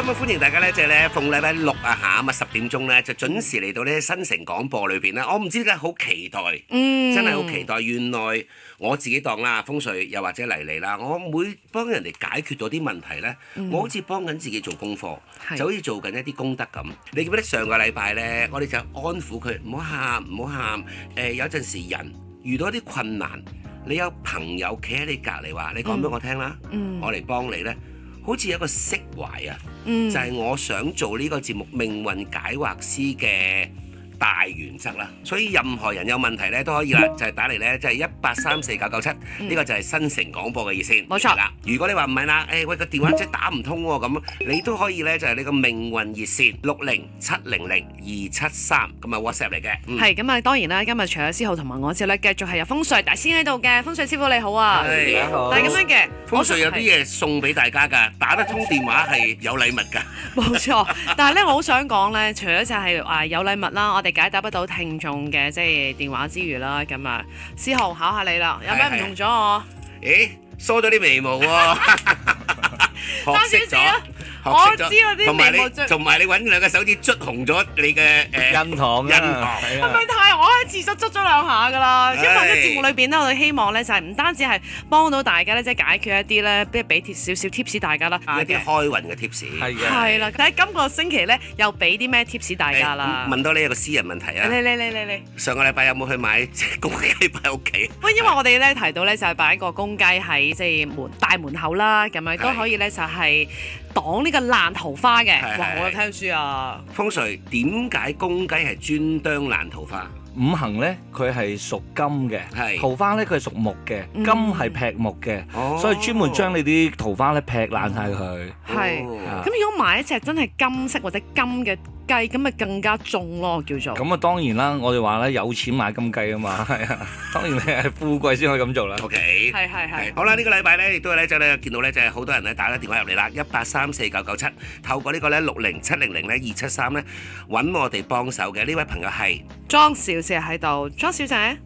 咁歡迎大家咧，即係咧逢禮拜六啊下咁啊10點鐘咧就準時嚟到咧新城廣播裏邊咧，我唔知點解好期待，真係好期待。原來我自己當啦風水又或者嚟嚟啦，我每幫人哋解決咗啲問題咧，我好似幫緊自己做功課，就好似做緊一啲功德咁。你記唔記得上個禮拜咧，我哋就安撫佢，唔好喊，唔好喊。有陣時人遇到一啲困難，你有朋友企喺你隔離話，你講俾我聽啦，我嚟幫你咧。好似有一個釋懷啊，就係我想做呢個節目命運解惑師嘅大原則啦。所以任何人有問題咧都可以啦，就係打嚟咧，就係1834997，呢個就係新城廣播嘅熱線。冇錯啦。如果你話唔係啦，喂個電話即係打唔通喎，咁你都可以咧，就係你個命運熱線60700273273，咁啊 WhatsApp 嚟嘅。係咁啊，當然啦，今日除咗師浩同埋我之後咧，繼續係有風水大師喺度嘅。風水師傅你好啊，你好。但係咁樣嘅，風水有啲嘢送俾大家㗎，打得通電話係有禮物㗎。冇錯，但係咧，我好想講咧，除咗就係話有禮物啦，我哋解答不到聽眾嘅即係電話之餘啦，咁啊，師浩考下你啦，有咩唔同咗我？咦，梳咗啲眉毛喎，學識咗。我知道啲眉毛同埋你揾兩個手指捽紅咗你嘅印堂印堂，係咪太？我喺廁所捽咗兩下㗎啦。因為喺節目裏邊咧，我哋希望咧就係唔單止係幫到大家咧，即係解決一啲咧，即係俾少少 tips 大家啦，一啲開運嘅 tips。係啦，喺今個星期咧又俾啲咩 tips 大家啦？問到你一個私人問題啊！你上個禮拜有冇去買公雞擺屋企？喂，因為我哋咧提到咧就係擺一個公雞喺即係大門口啦，咁樣都可以咧就係擋呢個爛桃花嘅。哇！我有聽書啊。風水點解公雞係專當爛桃花？五行咧，佢係屬金嘅，桃花咧佢係屬木嘅，金係劈木嘅，所以專門將你啲桃花咧劈爛晒佢。係。咁如果買一隻真係金色或者金嘅雞，咁咪更加重咯，叫做。咁啊當然啦，我哋話咧有錢買金雞啊嘛，係啊，當然你係富貴先可以咁做啦。OK。係。好啦，呢個禮拜咧亦都係咧就係見到咧就係好多人咧打咗電話入嚟啦，1834997，透過呢個咧607002733咧揾我哋幫手嘅呢位朋友係莊小姐喺度，莊小姐。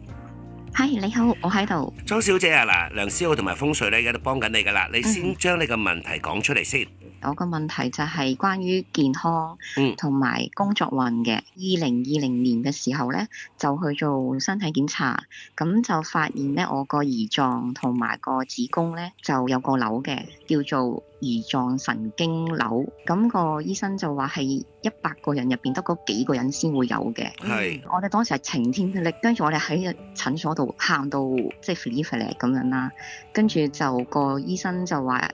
係你好，我喺度。莊小姐啊，嗱，梁師浩同埋風水咧而家都幫緊你噶啦，你先將你個問題講出嚟先。我個問題就係關於健康同埋工作運嘅。2020年嘅時候咧，就去做身體檢查，咁就發現咧我個胰臟同埋個子宮咧就有個瘤嘅，叫做胰臟神經瘤。咁個醫生就話係100個人入邊得嗰幾個人先會有嘅。係。我哋當時係晴天霹靂，跟住我哋喺診所度喊到即係肥嚟肥嚟咁樣啦。跟住就個醫生就話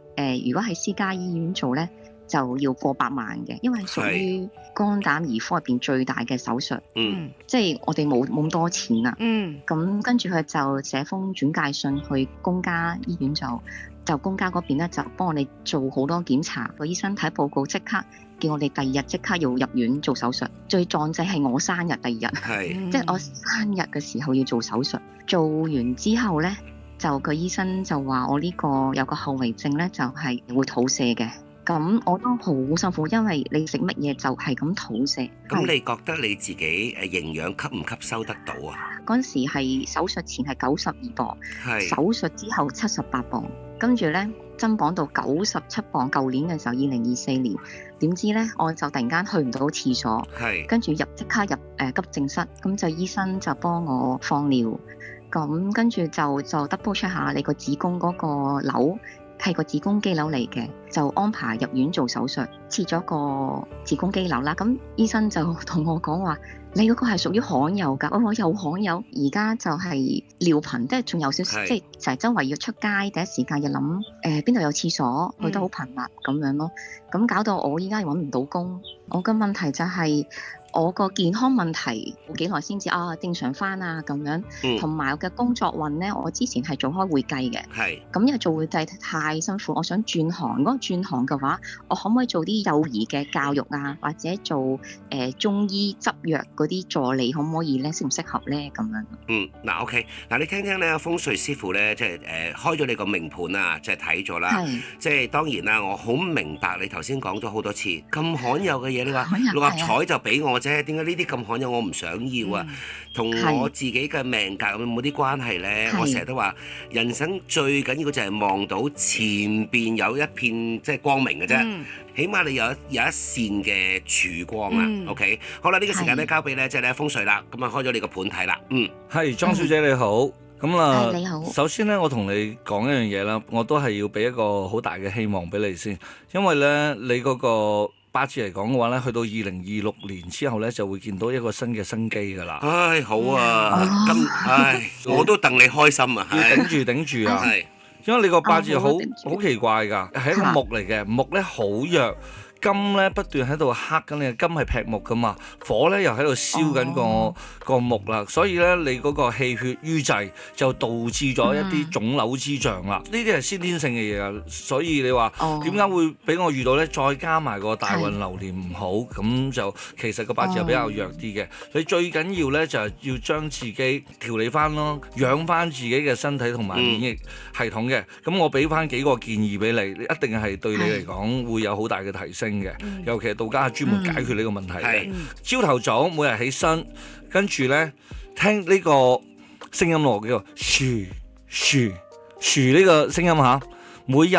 如果喺私家醫院做咧，就要過百萬嘅，因為係屬於肝膽兒科入邊最大嘅手術。即係我哋冇咁多錢啦。咁跟住佢就寫封轉介信去公家醫院，就公家嗰邊咧就幫我哋做好多檢查。個醫生睇報告即刻叫我哋第二日即刻要入院做手術。最壯濟係我生日第二日，即係我生日嘅時候要做手術。做完之後咧，就個醫生就話我呢個有個後遺症咧，就係會肚瀉嘅。咁我都好辛苦，因為你食乜嘢就係咁肚瀉。咁你覺得你自己營養吸唔吸收得到啊？嗰陣時係手術前係92磅，手術之後78磅，跟住咧增磅到97磅。舊年嘅時候2024年，點知咧我就突然間去唔到廁所，跟住即刻入急症室，咁就醫生就幫我放尿，咁跟住就 double check 下你個子宮嗰個瘤係個子宮肌瘤嚟嘅，就安排入院做手術，切咗個子宮肌瘤啦。咁醫生就同我講話，你嗰個係屬於罕有㗎。我有罕有，而家就係尿頻，即係仲有少少，即係成日周圍要出街，第一時間要諗邊度有廁所，去得好頻密咁樣咯。咁搞到我依家揾唔到工。我嘅問題就係我個健康問題幾耐先至正常翻啊咁樣，同埋我嘅工作運咧，我之前係做開會計嘅，咁因為做會計太辛苦，我想轉行。如果轉行嘅話，我可唔可以做啲幼兒嘅教育啊，或者做中醫執藥嗰啲助理，可唔可以咧？適唔適合咧？咁樣。嗱 OK， 嗱你聽聽咧，風水師傅咧，即係開咗你個命盤啊，即係睇咗啦，即係當然啦，我好明白你頭先講咗好多次咁罕有嘅嘢，你話六合彩就俾我。點解呢啲咁罕有我唔想要啊？同我自己嘅命格有冇啲關係呢？我成日都話人生最緊要就係望到前邊有一片即係光明嘅啫。起碼你有一線嘅曙光啊。OK， 好啦，呢個時間咧交俾咧即係咧風水啦。咁啊開咗你個盤睇啦。係莊小姐你好。咁啊，你好。首先咧，我同你講一樣嘢啦，我都係要俾一個好大嘅希望俾你先，因為咧你嗰個八字嚟講嘅話咧，去到2026年之後咧，就會見到一個新嘅生機㗎啦。唉，好啊，我都戥你開心啊，要頂住啊，因為你個八字好奇怪㗎，係一個木嚟嘅，木咧好弱。金咧不斷喺度克緊你，金係劈木噶嘛，火咧又喺度燒緊個木啦，所以咧你嗰個氣血瘀滯就導致咗一啲腫瘤之象啦。呢啲係先天性嘅嘢啊，所以你話點解會俾我遇到咧？再加埋個大運流年唔好，咁就其實個八字又比較弱啲嘅。你最緊要咧就係要將自己調理翻咯，養翻自己嘅身體同埋免疫系統嘅。咁我俾翻幾個建議俾你，一定係對你嚟講會有好大嘅提升。尤其係道家係專門解決呢個問題嘅。朝頭早每日起身，跟住咧聽呢個聲音咯，叫做噓噓噓呢個聲音嚇。每日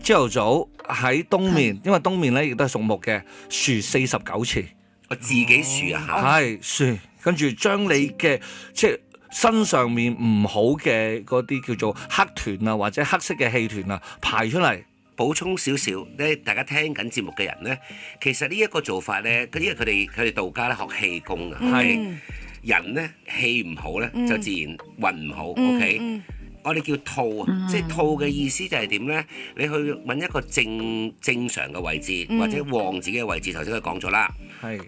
朝頭早喺東面，因為東面咧亦都係屬木嘅，噓49次。我自己噓啊嚇。係噓，跟住將你嘅即係身上面唔好嘅嗰啲叫做黑團啊，或者黑色嘅氣團啊排出嚟。補充少少咧，大家聽緊節目嘅人咧，其實呢一個做法咧，因為佢哋道家咧學氣功啊，人咧氣唔好咧，就自然運唔好。OK，我哋叫吐啊，即係吐嘅意思就係點咧？你去揾一個正常嘅位置，或者旺自己嘅位置。頭先佢講咗啦，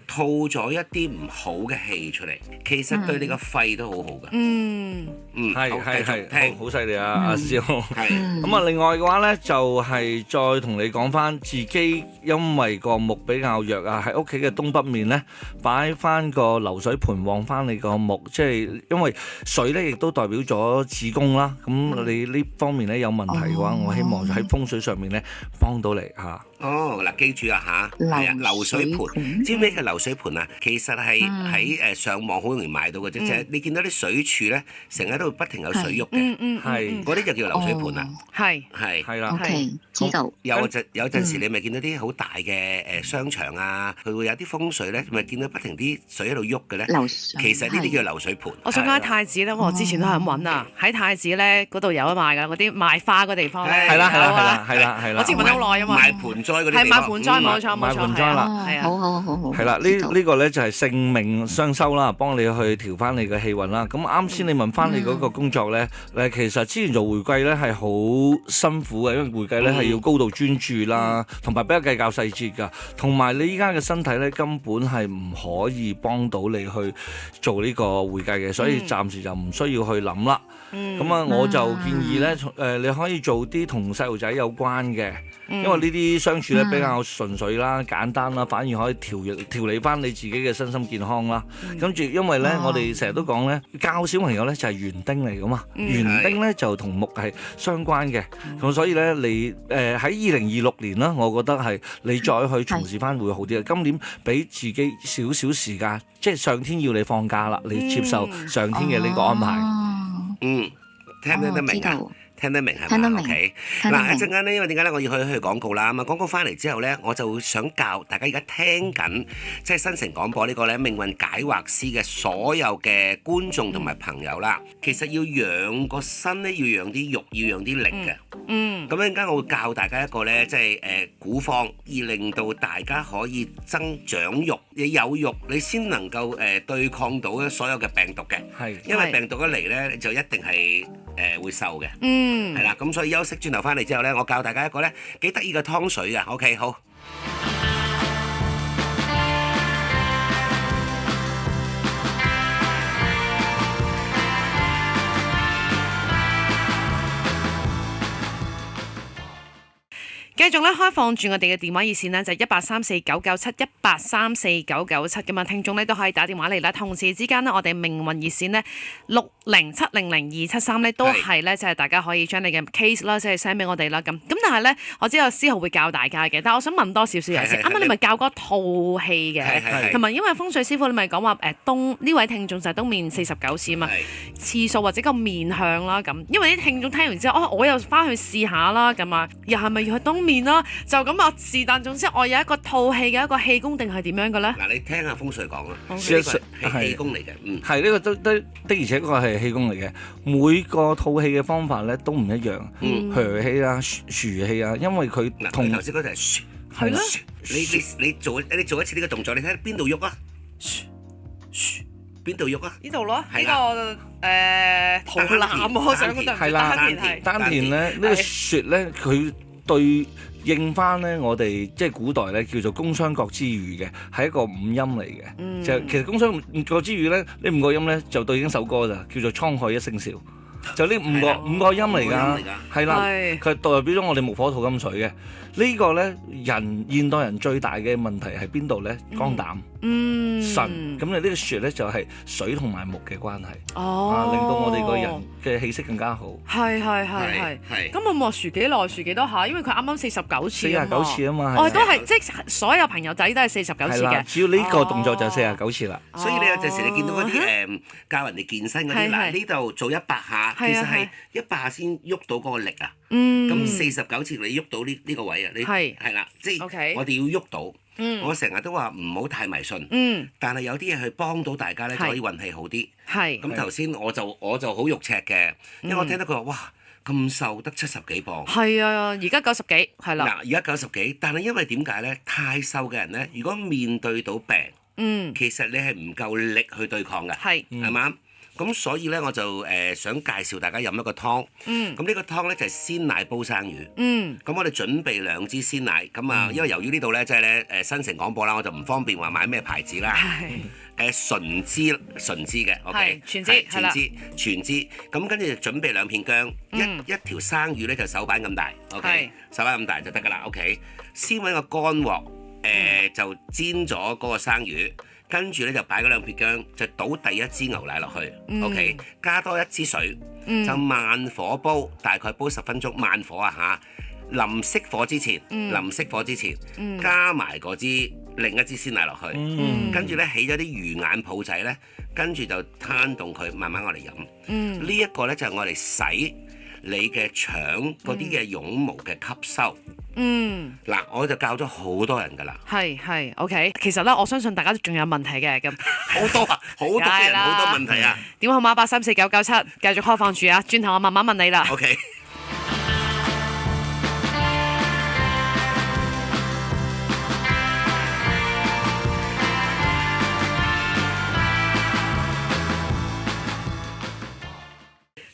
吐咗一啲唔好嘅氣出嚟，其實對你個肺都好好㗎。係，好犀利啊，阿師兄。咁啊，另外嘅話咧，就係再同你講翻自己，因為個木比較弱啊，喺屋企嘅東北面咧，擺翻個流水盤旺翻你個木，即係因為水咧亦都代表咗子宮啦。咁你呢方面咧有問題嘅話，我希望喺風水上面咧幫到你嚇。嗱，記住啊嚇，係啊，流水盤，知唔知咩叫流水盤啊？其實係喺上網好容易買到嘅啫，即係你見到啲水柱咧，成日都不停有水喐嘅，係嗰啲就叫流水盤啦。係啦，知道。有陣時你咪見到啲好大嘅商場啊，佢會有啲風水咧，咪見到不停啲水喺度喐嘅咧。其實呢啲叫流水盤。我想講喺太子咧，我之前都係咁揾啊，喺太子咧嗰度有得賣㗎，嗰啲賣花嗰地方咧。係啦。我之前揾咗好耐啊嘛。賣盆栽嗰啲地方。係賣盆栽，冇錯。賣盆栽啦，係啊。好。係啦，呢個咧就係性命雙修啦，幫你去調翻你嘅氣運啦。咁啱先你問翻你嗰個工作咧，其實之前做會計咧係好辛苦嘅，因為會計咧係要高度專注啦，同埋比較計較細節㗎。同埋你依家嘅身體咧根本係唔可以幫到你去做呢個會計嘅，所以暫時就唔需要去諗啦。咁啊，我就建議咧，你可以做啲同細路仔有關嘅，因為呢啲相處咧比較純粹啦、簡單啦，反而可以調理翻你自己嘅身心健康啦。跟住，因為咧，我哋成日都講咧，教小朋友咧就係園丁嚟噶嘛，園丁咧就同木係相關嘅，咁所以咧，你喺2026年啦，我覺得係你再去從事翻會好啲嘅。今年俾自己少少時間，即係上天要你放假啦，你接受上天嘅呢個安排。聽得明啊？聽得明係嘛？OK。嗱，一陣間咧，因為點解咧？我要去廣告啦。咁啊，廣告翻嚟之後咧，我就想教大家而家聽緊即係新城廣播呢個咧命運解惑師嘅所有嘅觀眾同埋朋友啦。其實要養個身咧，要養啲肉，要養啲力嘅。咁一陣間我會教大家一個咧，即係古方，而令到大家可以增長肉。你有肉，你先能夠對抗到所有嘅病毒嘅。係。因為病毒一嚟咧，就一定係會瘦嘅。係啦，咁所以休息轉頭翻嚟之後咧，我教大家一個咧幾得意嘅湯水啊。OK， 好。繼續咧開放住我哋嘅電話熱線呢，就1834997，1834997咁啊，聽眾咧都可以打電話嚟啦。同時之間呢，我哋命運熱線呢，607000273咧都係咧，即係大家可以將你嘅 case 啦，即係 send 俾我哋啦。咁但係咧，我知道思豪會教大家嘅，但係我想問多少少嘢先。啱啱你咪教嗰吐氣嘅，同埋因為風水師傅你咪講話呢位聽眾就係東面49次啊嘛，次數或者個面向啦咁。因為啲聽眾聽完之後，我又翻去試下啦咁啊，又係咪要去東面然啦，就咁啊，是但總之我有一個吐氣嘅一個氣功定係點樣嘅咧？嗱，你聽下風水講啦，呢事實上個係氣功嚟嘅，係呢個的而且確係氣功嚟嘅。每個吐氣嘅方法咧都唔一樣，噓氣啊、噓氣啊，因為佢同頭先嗰就係係咯。你做一次呢個動作，你睇下邊度喐啊？邊度喐啊？呢度咯，係呢個肚腩我想嗰度係啦，丹田咧呢個穴咧，佢對應翻咧我哋即係古代咧叫做宮商角之餘嘅，係一個五音嚟嘅。就其實宮商角之餘咧，呢五個音咧就對應首歌咋，叫做滄海一聲笑。就呢五個音嚟㗎，係啦，佢代表咗我哋木火土金水嘅。呢個咧現代人最大嘅問題係邊度咧？肝膽、腎，咁你呢個穴咧就係水同埋木嘅關係，令到我哋個人嘅氣息更加好。係。咁我冇數幾耐，數幾多下？因為佢啱啱49次啊嘛。都係即係所有朋友仔都係49次嘅。只要呢個動作就49次啦。所以你有陣時你見到嗰啲教人哋健身嗰啲，嗱呢度做100下，其實係100下先喐到嗰個力啊。咁49次你喐到呢個位啊，你係啦，即係我哋要喐到。我成日都話唔好太迷信，但係有啲嘢去幫到大家咧，就可以運氣好啲。咁頭先我就好肉赤嘅，因為我聽到佢話哇咁瘦得70幾磅。係啊，而家90幾係啦。嗱，而家90幾，但係因為點解咧？太瘦嘅人咧，如果面對到病，其實你係唔夠力去對抗嘅，係嘛？咁所以咧，我就想介紹大家飲一個湯。咁呢個湯咧就係鮮奶煲生魚。咁我哋準備2支鮮奶。咁啊，因為由於呢度咧即係咧新城廣播啦，我就唔方便話買咩牌子啦。純脂嘅 ，OK， 全脂。咁跟住就準備2片薑，一條生魚咧就手板咁大 ，OK， 手板咁大就得㗎啦 ，OK。先揾個乾鑊，就煎咗嗰個生魚。跟住咧就擺嗰2片薑，就倒第1支牛奶落去，OK， 加多1支水，就慢火煲，大概煲10分鐘，慢火啊嚇。臨熄火之前，加埋嗰支另一支鮮奶落去，跟住咧起咗啲魚眼泡仔咧，跟住就攤凍佢，慢慢我嚟飲。呢一個咧就係我哋洗你嘅腸嗰啲嘅絨毛嘅吸收。嗱，我就教咗好多人㗎啦。係 ，OK。其實咧，我相信大家都仲有問題嘅咁。好多人好多問題啊！電話號碼834997，繼續開放住啊！轉頭我慢慢問你啦。OK。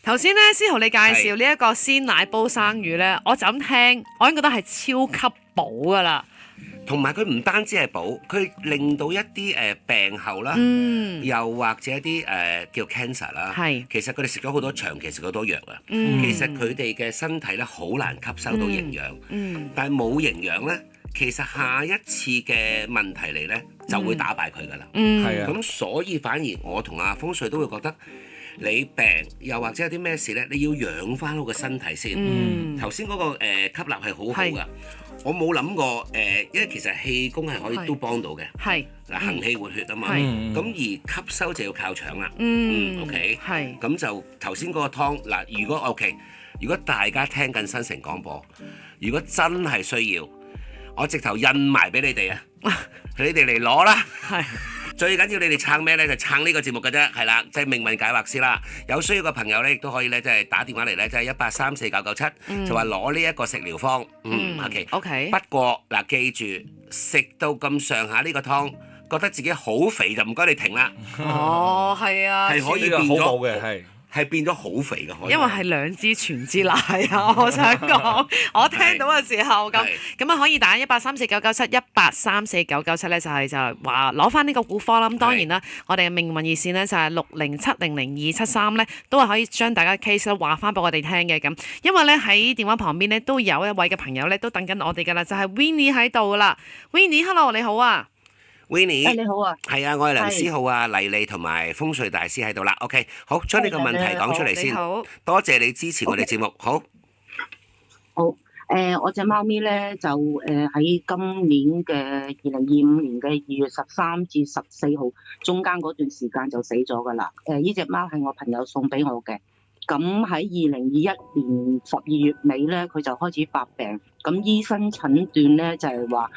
頭先咧，思豪你介紹呢一個鮮奶煲生魚咧，我就咁聽，我已經覺得係超級補噶啦。同埋佢唔單止係補，佢令到一啲病後啦，又或者一啲叫 cancer 啦，其實佢哋食咗好多長期食好多藥啊，其實佢哋嘅身體咧好難吸收到營養，但係冇營養咧，其實下一次嘅問題嚟咧就會打敗佢噶啦。咁所以反而我同阿風水都會覺得。你病又或者有啲咩事咧，你要養翻好個身體先。頭先嗰個吸納係好好噶，我冇諗過因為其實氣功係可以都幫到嘅。嗱，行氣活血啊嘛。咁而吸收就要靠腸啦。OK。咁就頭先嗰個湯嗱，如果 OK，如果大家聽緊新城廣播，如果真係需要，我直頭印埋俾你哋啊，你哋嚟攞啦。最緊要你哋撐咩咧？就撐呢個節目嘅啫，係啦，即係命運解惑師啦。有需要嘅朋友咧，亦都可以咧，即係打電話嚟咧，即係1834997，就話攞呢一個食療方。OK。不過嗱，記住食到咁上下呢個湯，覺得自己好肥就唔該你停啦。係啊，係可以變咗。係變咗好肥嘅，因為係2支全脂奶啊！我想講，我聽到嘅時候咁啊，可以打1834997，1834997咧就話攞翻呢個股科啦。咁當然啦，我哋嘅命運熱線咧就係607000273咧，都係可以將大家 case 話翻俾我哋聽嘅咁。因為咧喺電話旁邊咧都有一位嘅朋友咧都等緊我哋噶啦，就係 Winnie 喺度啦。Winnie，hello， 你好啊。Winnie，你好啊，係啊，我係梁思浩啊，麗麗同埋風水大師喺度啦。OK， 好，將呢個問題講出嚟先。多謝你支持我哋節目。好，我隻貓咪咧就喺今年嘅2025年嘅2月13至14號中間嗰段時間就死咗噶啦。呢隻貓係我朋友送俾我嘅。咁喺2021年12月尾咧，佢就開始發病。咁醫生診斷咧就係話，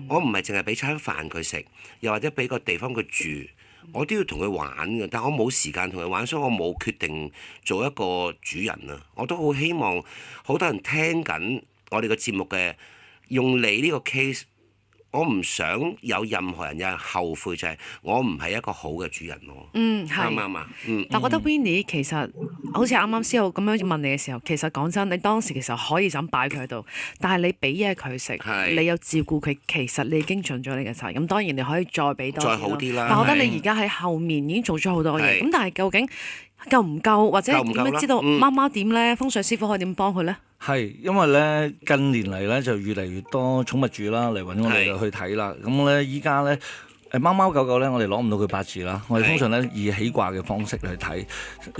我唔係淨係俾餐飯佢食，又或者俾個地方佢住，我都要同佢玩嘅。但我冇時間同佢玩，所以我冇決定做一個主人啊！我都好希望好多人聽緊我哋個節目嘅，用你呢個 case。我唔想有任何人有人後悔，就係我唔係一個好嘅主人咯。啱唔啱啊？但我覺得 Winnie 其實好似啱啱思浩咁樣問你嘅時候，其實講真，你當時其實可以就咁擺佢喺度，但係你俾嘢佢食，你有照顧佢，其實你已經盡咗你嘅責任。咁當然你可以再俾多啲，再好啲啦。但我覺得你而家喺後面已經做咗好多嘢，咁但係究竟夠唔夠，或者點樣知道貓貓點咧？風水師傅可以點幫佢咧？係，因為咧近年嚟咧就越嚟越多寵物主啦嚟揾我哋去睇啦。咁咧依家咧貓貓狗狗咧，我哋攞唔到佢八字啦。我哋通常咧以起卦嘅方式去睇。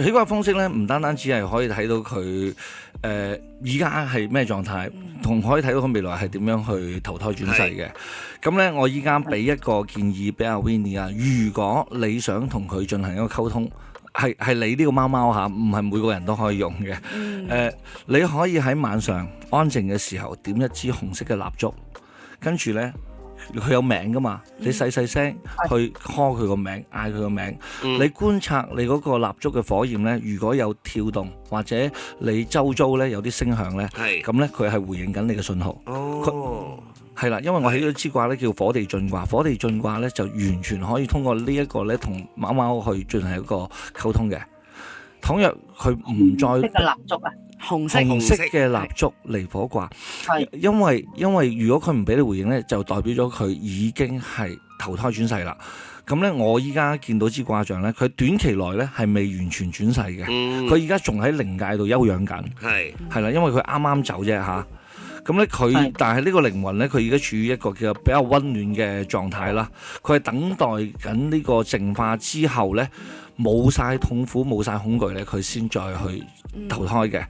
起卦方式咧唔單單只係可以睇到佢而家係咩狀態，同可以睇到佢未來係點樣去投胎轉世嘅。咁咧我依家俾一個建議俾阿 Winnie 啊，如果你想同佢進行一個溝通。係你呢個貓貓嚇，唔係每個人都可以用嘅。你可以喺晚上安靜嘅時候點一支紅色嘅蠟燭，跟住呢，佢有名噶嘛，你細細聲去 call 佢個名，嗌佢個名。你觀察你嗰個蠟燭嘅火焰呢，如果有跳動或者你周遭呢有啲聲響呢，咁呢，佢係回應緊你嘅信號。係啦，因為我起咗支卦咧叫火地進卦，火地進卦咧就完全可以通過呢一個咧同貓貓去進行一個溝通嘅。倘若佢唔再紅色嘅蠟燭啊，紅色嘅蠟燭離火卦，因為如果佢唔俾你回應咧，就代表咗佢已經係投胎轉世啦。咁咧，我依家見到支卦象咧，佢短期內咧係未完全轉世嘅，佢而家仲喺靈界度休養緊，係啦，因為佢啱啱走啫嚇。咁咧但係呢個靈魂咧，佢而家處於一個叫比較溫暖嘅狀態啦。佢係等待緊呢個淨化之後咧，冇晒痛苦、冇晒恐懼咧，佢先再去投胎嘅。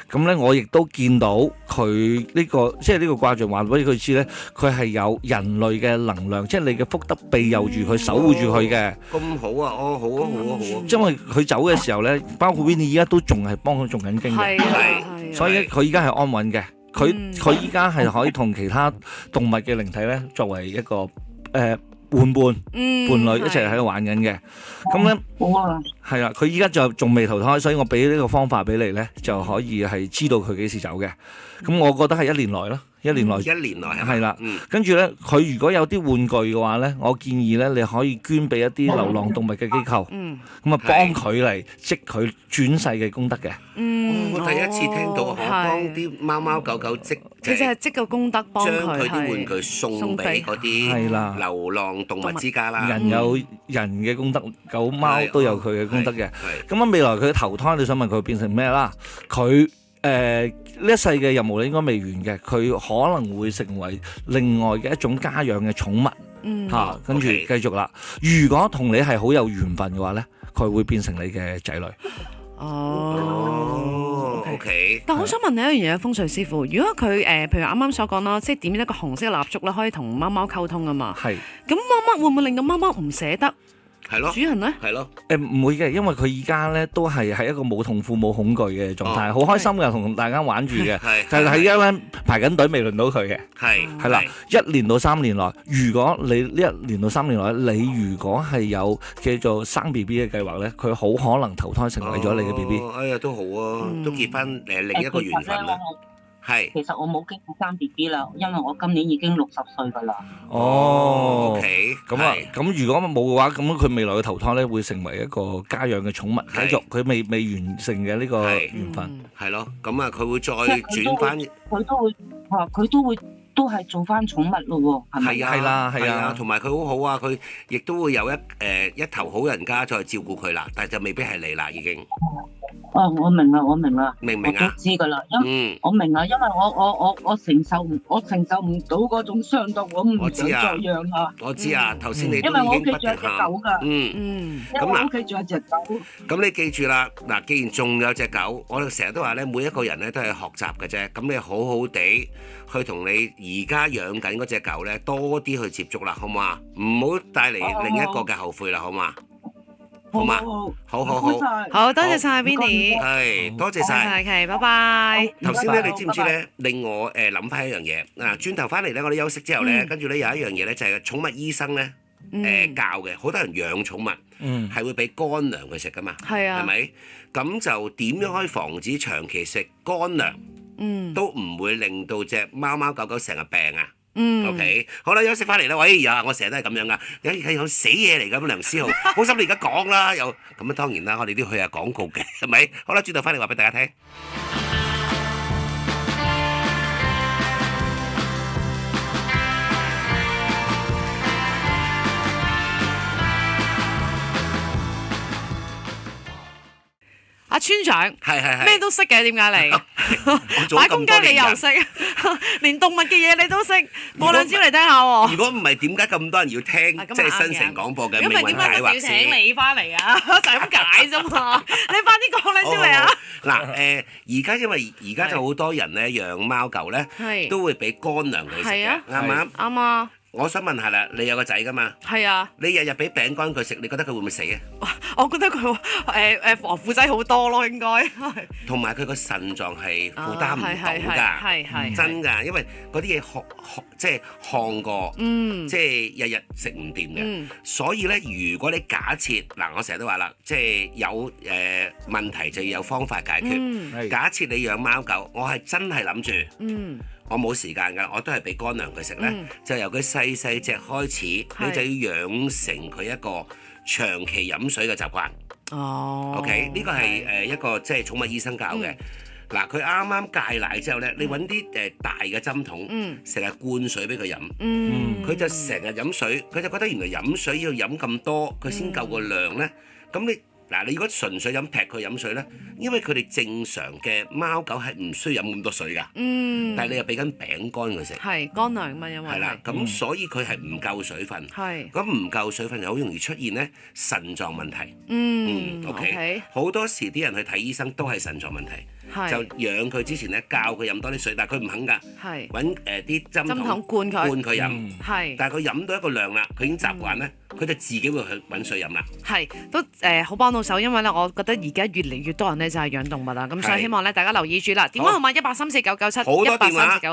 咁咧，我亦都見到佢呢個，即係呢個卦象話俾佢知咧，佢係有人類嘅能量，即係你嘅福德庇佑住佢、守護住佢嘅。咁好啊！好啊！好啊！因為佢走嘅時候咧，包括 Winnie 而家都仲係幫佢誦緊經嘅，所以佢而家係安穩嘅。佢依家係可以同其他動物嘅靈體咧，作為一個伴侶一齊喺度玩緊嘅。咁咧好啊，係啊，佢依家就仲未投胎，所以我俾呢個方法俾你咧，就可以係知道佢幾時走嘅。咁我覺得係1年內咯。1年內係啦，跟住咧，佢如果有啲玩具嘅話咧，我建議咧，你可以捐俾一啲流浪動物嘅機構，咁啊幫佢嚟積佢轉世嘅功德嘅。我第一次聽到可幫啲貓貓狗狗積，其實係積個功德，幫將佢啲玩具送俾嗰啲流浪動物之家啦。人有人嘅功德，狗貓都有佢嘅功德嘅。咁啊，未來佢投胎，你想問佢變成咩啦？佢呢一世嘅任務咧應該未完嘅，佢可能會成為另外嘅一種家養嘅寵物，跟住繼續啦。如果同你係好有緣分嘅話咧，佢會變成你嘅仔女。OK。但我想問你一樣嘢，風水師傅，如果佢譬如啱啱所講啦，即係點一個紅色嘅蠟燭咧，可以同貓貓溝通啊嘛。係。咁貓貓會唔會令到貓貓唔捨得？係咯，主人咧係咯，唔會嘅，因為佢而家咧都係喺一個冇痛苦冇恐懼嘅狀態，好開心嘅同大家玩住嘅，就係而家咧排緊隊未輪到佢嘅，係啦，1年到3年內，如果你呢1年到3年內，你如果係有叫做生 B B 嘅計劃咧，佢好可能投胎成為咗你嘅 B B。哎呀，都好啊，都結翻另一個緣分啦。係，其實我冇經過生 B B 啦，因為我今年已經60歲㗎啦。OK，咁啊，咁如果冇嘅話，咁佢未來嘅投胎咧會成為一個家養嘅寵物，繼續佢未完成嘅呢個緣分。係咯，咁啊，佢會再轉翻，佢都係做翻寵物咯喎，係咪？係啊，同埋佢好好啊，佢亦都會有一頭好人家再照顧佢啦，但係就未必係你啦，已經。我明啦，明唔明啊？我都知噶啦，我明啦，因為我承受唔到嗰種傷痛，我唔想再養啦。我知啊，頭先你都已經因為我屋企仲有隻狗噶。咁嗱，我屋企仲有隻狗。咁你記住啦，嗱，既然仲有隻狗，我哋成日都話咧，每一個人咧都係學習嘅啫。咁你好好地去同你而家養緊嗰隻狗咧，多啲去接觸啦，好唔好啊？唔好帶嚟另一個嘅後悔啦，好嘛？好嘛？好多謝晒 Vinny，係多謝晒，係，拜拜。頭先咧，你知唔知咧？令我諗翻一樣嘢嗱，轉頭翻嚟咧，我哋休息之後咧，跟住咧有一樣嘢咧，就係寵物醫生咧教嘅，好多人養寵物係會俾乾糧佢食噶嘛，係咪？咁就點樣可以防止長期食乾糧，都唔會令到隻貓貓狗狗成日病啊？OK， 好啦，休息翻嚟啦。喂呀，我成日都係咁樣噶，有死嘢嚟咁，梁思浩，好心你而家講啦，又咁啊，當然啦，我哋都要去下廣告嘅，係咪？好啦，轉頭翻嚟話俾大家聽。阿村長，係咩都識嘅，點解你買公雞你又識，連動物嘅嘢你都識，播兩招嚟聽下喎。如果唔係，點解咁多人要聽即係新城廣播嘅命運解惑師？點解要請你翻嚟啊？就係咁解啫嘛。你快啲講兩招嚟啊！嗱，而家因為而家就好多人咧養貓狗咧，都會俾乾糧佢食嘅，啱唔啱？啱啊！我想問下啦，你有個仔噶嘛？係啊。你日日俾餅乾佢食，你覺得佢會唔會死啊？我覺得佢防腐劑好多咯，應該。同埋佢個腎臟係負擔唔到㗎，真㗎，因為嗰啲嘢即係烘過，即係日日食唔掂嘅。所以咧，如果你假設嗱，我成日都話啦，即係有問題就要有方法解決。假設你養貓狗，我係真係諗住。我冇時間㗎，我都係俾乾糧佢食咧，就由佢細細隻開始，你就要養成佢一個長期飲水嘅習慣。OK， 呢個係一個即係寵物醫生教嘅。嗱，佢啱啱戒奶之後咧，你揾啲大嘅針筒，成日灌水俾佢飲，佢就成日飲水，佢就覺得原來飲水要飲咁多，佢先夠個量咧。咁你如果純粹飲劈佢飲水咧，因為佢哋正常嘅貓狗係唔需要飲咁多水㗎。但係你又俾緊餅乾佢食，係乾糧嘛，因為係啦，咁所以佢係唔夠水分。咁唔夠水分就好容易出現咧腎臟問題。OK， 好多時啲人去睇醫生都係腎臟問題。就養佢之前咧，教佢飲多啲水，但係佢唔肯㗎。揾啲針筒灌佢飲。但係佢飲到一個量啦，佢已經習慣咧，佢就自己會去揾水飲啦。都好幫到手，因為咧，我覺得而家越嚟越多人咧就係養動物啦，咁所以希望咧大家留意住啦。電話號碼134-997，134-997。